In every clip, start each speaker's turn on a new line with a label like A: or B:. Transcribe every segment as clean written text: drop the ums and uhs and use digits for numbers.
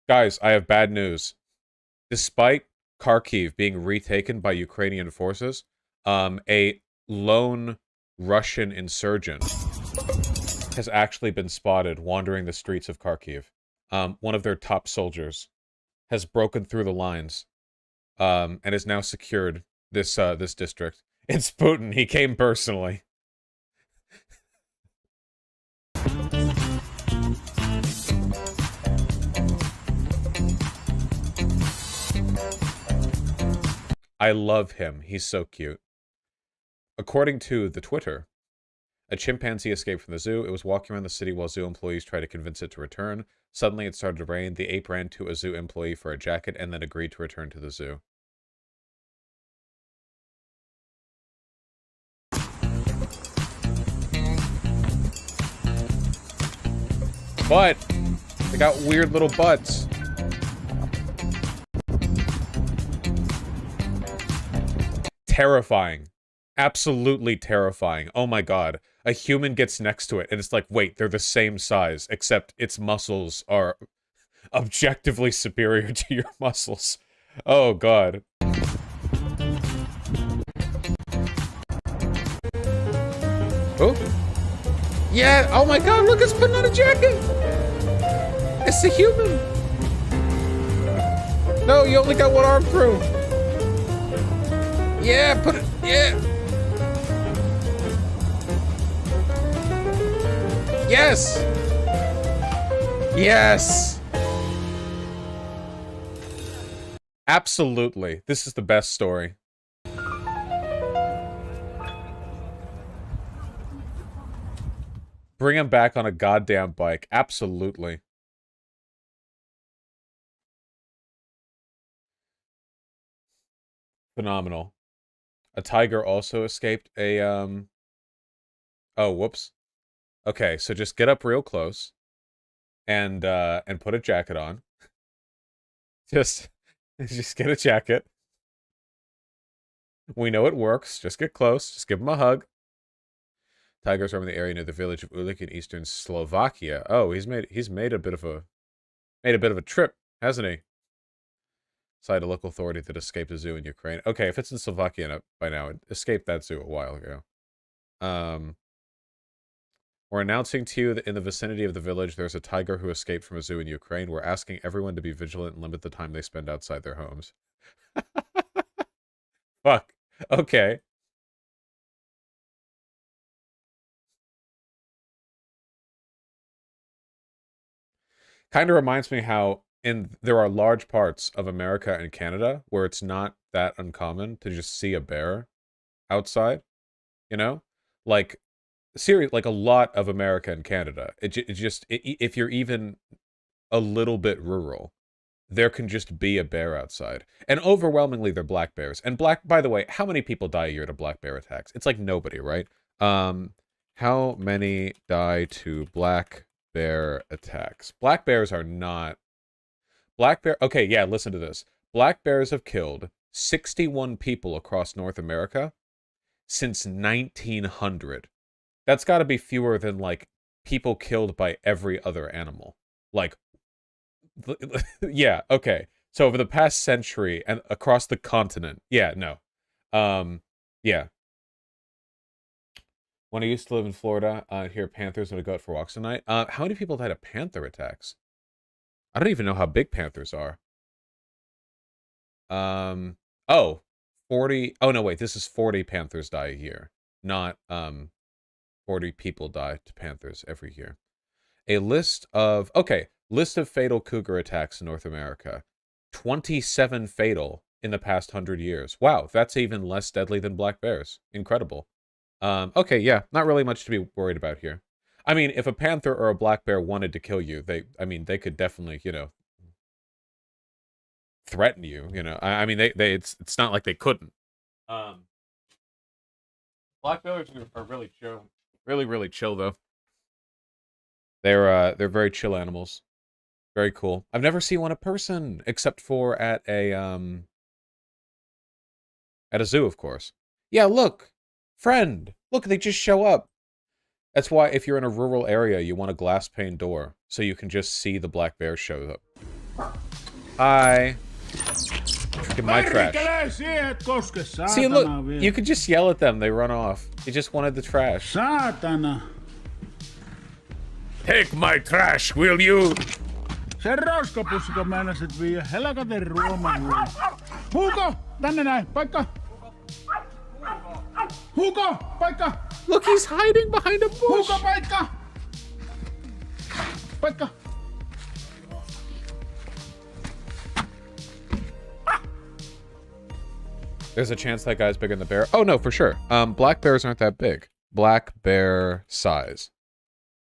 A: Guys, I have bad news. Despite Kharkiv being retaken by Ukrainian forces, a lone Russian insurgent has actually been spotted wandering the streets of Kharkiv. One of their top soldiers has broken through the lines, and has now secured this district. It's Putin. He came personally. I love him. He's so cute. According to the Twitter, a chimpanzee escaped from the zoo. It was walking around the city while zoo employees tried to convince it to return. Suddenly, it started to rain. The ape ran to a zoo employee for a jacket and then agreed to return to the zoo. But they got weird little butts. Terrifying. Absolutely terrifying. Oh my god. A human gets next to it, and it's like, wait, they're the same size, except its muscles are objectively superior to your muscles. Oh god. Oh? Yeah, oh my god, look, it's putting on a jacket! It's a human! No, you only got one arm through! Yeah, put it, yeah! Yes! Yes! Absolutely. This is the best story. Bring him back on a goddamn bike. Absolutely. Phenomenal. A tiger also escaped a, Oh, whoops. Okay, so just get up real close. And put a jacket on. Just get a jacket. We know it works. Just get close. Just give him a hug. Tigers roam in the area near the village of Ulik in eastern Slovakia. Oh, he's made a bit of a trip, hasn't he? Cited a local authority that escaped a zoo in Ukraine. Okay, if it's in Slovakia by now, it escaped that zoo a while ago. We're announcing to you that in the vicinity of the village, there's a tiger who escaped from a zoo in Ukraine. We're asking everyone to be vigilant and limit the time they spend outside their homes. Fuck. Okay. Kind of reminds me how there are large parts of America and Canada where it's not that uncommon to just see a bear outside, you know? Like, like a lot of America and Canada. If you're even a little bit rural, there can just be a bear outside. And overwhelmingly, they're black bears. And by the way, how many people die a year to black bear attacks? It's like nobody, right? How many die to black bear attacks? Black bears are not... Okay, yeah, listen to this. Black bears have killed 61 people across North America since 1900. That's got to be fewer than, like, people killed by every other animal. Like, yeah, okay. So over the past century and across the continent, yeah, no. Yeah. When I used to live in Florida, I'd hear panthers when I go out for walks at night. How many people died of panther attacks? I don't even know how big panthers are. Oh, 40. Oh, no, wait, this is 40 panthers die a year. Not, 40 people die to panthers every year. A list of fatal cougar attacks in North America. 27 fatal in the past 100 years. Wow, that's even less deadly than black bears. Incredible. Okay, yeah, not really much to be worried about here. I mean, if a panther or a black bear wanted to kill you, they could definitely, threaten you, I mean, it's not like they couldn't. Black bears are really chill. Really, really chill, though. They're very chill animals. Very cool. I've never seen one in person, except for at a zoo, of course. Yeah, look! Friend! Look, they just show up! That's why if you're in a rural area, you want a glass pane door, so you can just see the black bear show up. Hi. Freaking my trash. See, look, you could just yell at them. They run off. He just wanted the trash.
B: Saatana.
A: Take my trash, will you?
B: Se roskapussiko meinasit viiä helkaten ruoman. Hugo! Tänne näin, paikka! Hugo! Paikka!
A: Look, he's hiding behind a bush!
B: Hugo, paikka! Paikka!
A: There's a chance that guy's bigger than the bear. Oh, no, for sure. Black bears aren't that big. Black bear size.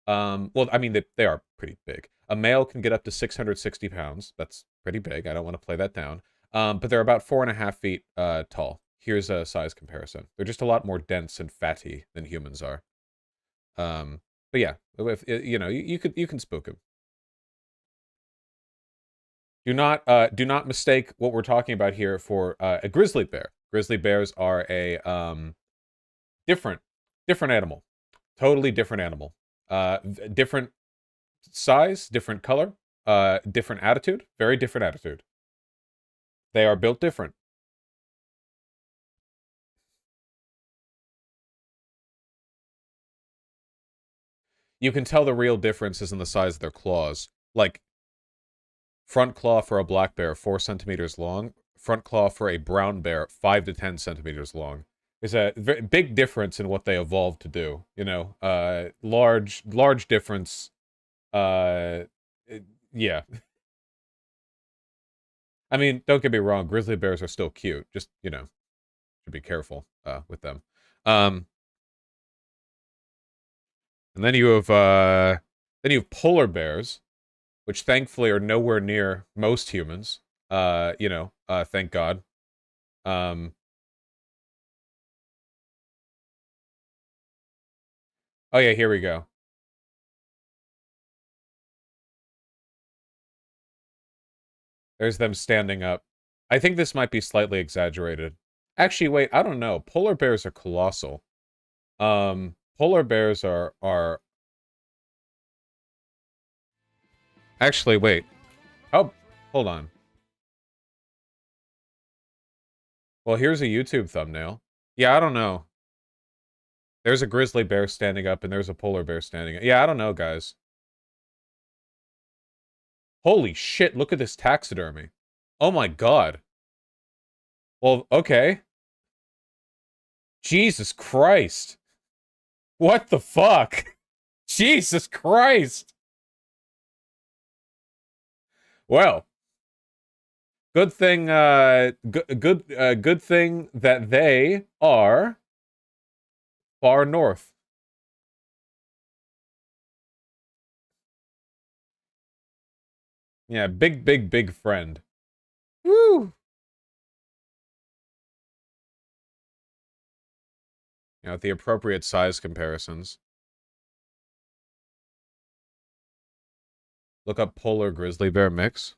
A: Well, I mean, they are pretty big. A male can get up to 660 pounds. That's pretty big. I don't want to play that down. But they're about 4.5 feet tall. Here's a size comparison. They're just a lot more dense and fatty than humans are. But yeah, if, you know, you can spook them. Do not mistake what we're talking about here for a grizzly bear. Grizzly bears are a different animal. Totally different animal. Different size, different color, different attitude, very different attitude. They are built different. You can tell the real difference is in the size of their claws. Like, front claw for a black bear, 4 centimeters long. Front claw for a brown bear, 5 to 10 centimeters long. There's a very big difference in what they evolved to do. You know, large difference. Yeah. I mean, don't get me wrong. Grizzly bears are still cute. Just, you know, should be careful with them. And then you have polar bears, which thankfully are nowhere near most humans. You know, thank God. Oh yeah, here we go. There's them standing up. I think this might be slightly exaggerated. Actually, wait, I don't know. Polar bears are colossal. Polar bears are... Actually, wait. Oh, hold on. Well, here's a YouTube thumbnail. Yeah, I don't know. There's a grizzly bear standing up, and there's a polar bear standing up. Yeah, I don't know, guys. Holy shit, look at this taxidermy. Oh my god. Well, okay. Jesus Christ. What the fuck? Jesus Christ. Well, good thing, good thing that they are far north. Yeah, big friend. Woo! You know, with the appropriate size comparisons. Look up polar grizzly bear mix.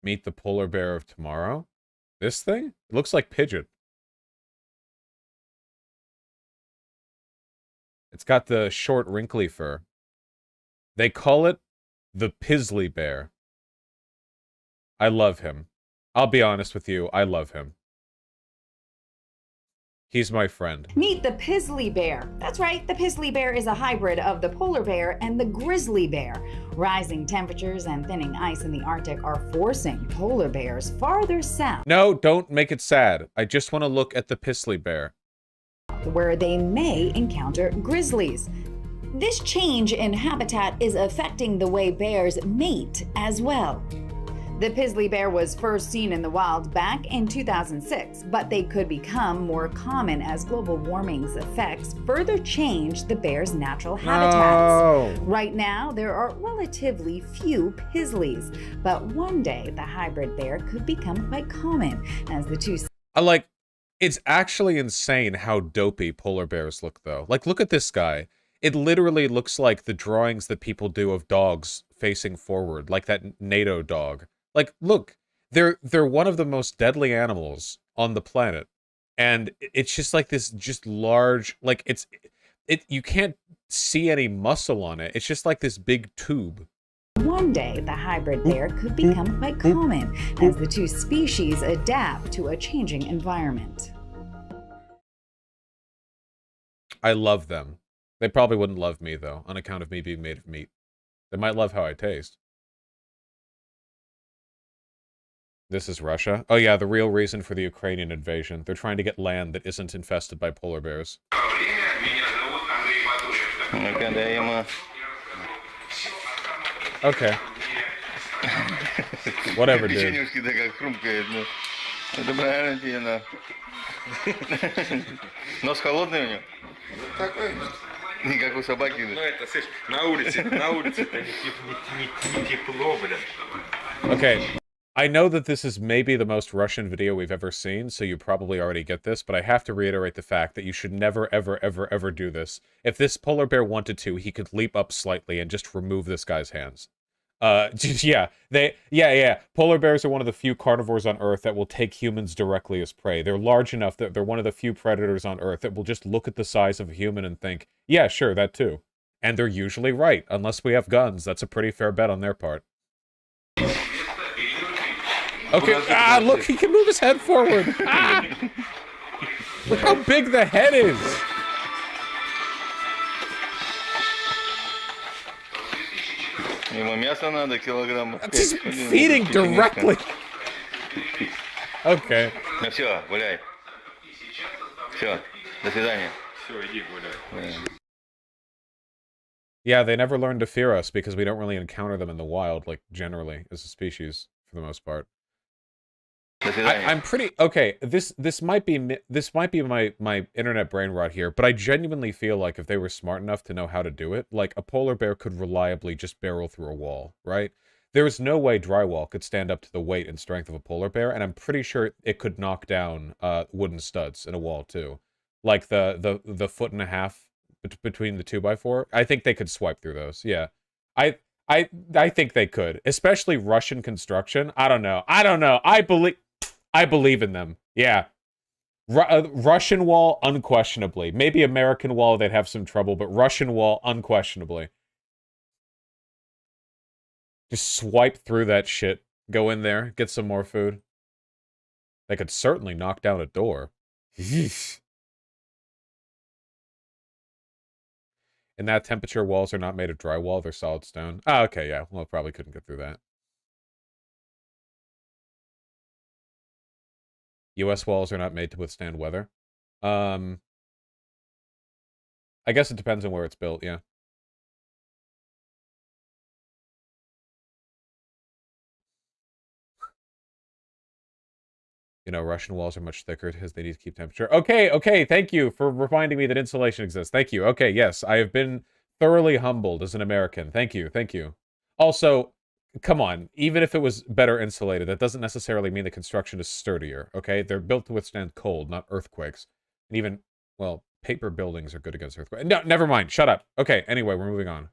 A: Meet the polar bear of tomorrow. This thing? It looks like pigeon. It's got the short, wrinkly fur. They call it the Pizzly bear. I love him. I'll be honest with you, I love him. He's my friend.
C: Meet the Pizzly bear. That's right, the Pizzly bear is a hybrid of the polar bear and the grizzly bear. Rising temperatures and thinning ice in the Arctic are forcing polar bears farther south.
A: No, don't make it sad. I just want to look at the Pizzly bear.
C: Where they may encounter grizzlies. This change in habitat is affecting the way bears mate as well. The Pizzly bear was first seen in the wild back in 2006, but they could become more common as global warming's effects further change the bear's natural habitats.
A: No.
C: Right now, there are relatively few Pizzlies, but one day the hybrid bear could become quite common as the two...
A: It's actually insane how dopey polar bears look, though. Like, look at this guy. It literally looks like the drawings that people do of dogs facing forward, like that NATO dog. Like, look, they're one of the most deadly animals on the planet. And it's just like this just large, like, you can't see any muscle on it. It's just like this big tube.
C: One day, the hybrid bear could become quite common as the two species adapt to a changing environment.
A: I love them. They probably wouldn't love me, though, on account of me being made of meat. They might love how I taste. This is Russia? Oh yeah, the real reason for the Ukrainian invasion. They're trying to get land that isn't infested by polar bears. Okay. Whatever, dude.
D: Нос холодный у него? Такой. Не как у собаки. Ну это, слышь, на улице это не тепло, блядь.
A: Okay. I know that this is maybe the most Russian video we've ever seen, so you probably already get this, but I have to reiterate the fact that you should never, ever, ever, ever do this. If this polar bear wanted to, he could leap up slightly and just remove this guy's hands. Yeah. Polar bears are one of the few carnivores on Earth that will take humans directly as prey. They're large enough that they're one of the few predators on Earth that will just look at the size of a human and think, yeah, sure, that too. And they're usually right. Unless we have guns, that's a pretty fair bet on their part. Okay, look, he can move his head forward. Look how big the head is. Just feeding directly. Okay.
D: Ну все, гуляй. Все, до свидания. Все, иди гуляй.
A: Yeah, they never learn to fear us because we don't really encounter them in the wild, like, generally, as a species, for the most part. I'm pretty okay. This might be my internet brain rot here, but I genuinely feel like if they were smart enough to know how to do it, like a polar bear could reliably just barrel through a wall, right? There is no way drywall could stand up to the weight and strength of a polar bear, and I'm pretty sure it could knock down wooden studs in a wall too, like the foot and a half between the 2x4. I think they could swipe through those. Yeah, I think they could, especially Russian construction. I don't know. I believe in them. Yeah. Russian wall, unquestionably. Maybe American wall, they'd have some trouble, but Russian wall, unquestionably. Just swipe through that shit. Go in there, get some more food. They could certainly knock down a door. In that temperature, walls are not made of drywall, they're solid stone. Oh, okay, yeah. Well, probably couldn't get through that. US walls are not made to withstand weather. I guess it depends on where it's built, yeah. You know, Russian walls are much thicker because they need to keep temperature. Okay, thank you for reminding me that insulation exists. Thank you. Okay, yes, I have been thoroughly humbled as an American. Thank you. Also, come on, even if it was better insulated, that doesn't necessarily mean the construction is sturdier, okay? They're built to withstand cold, not earthquakes. And even, well, paper buildings are good against earthquakes. No, never mind, shut up. Okay, anyway, we're moving on.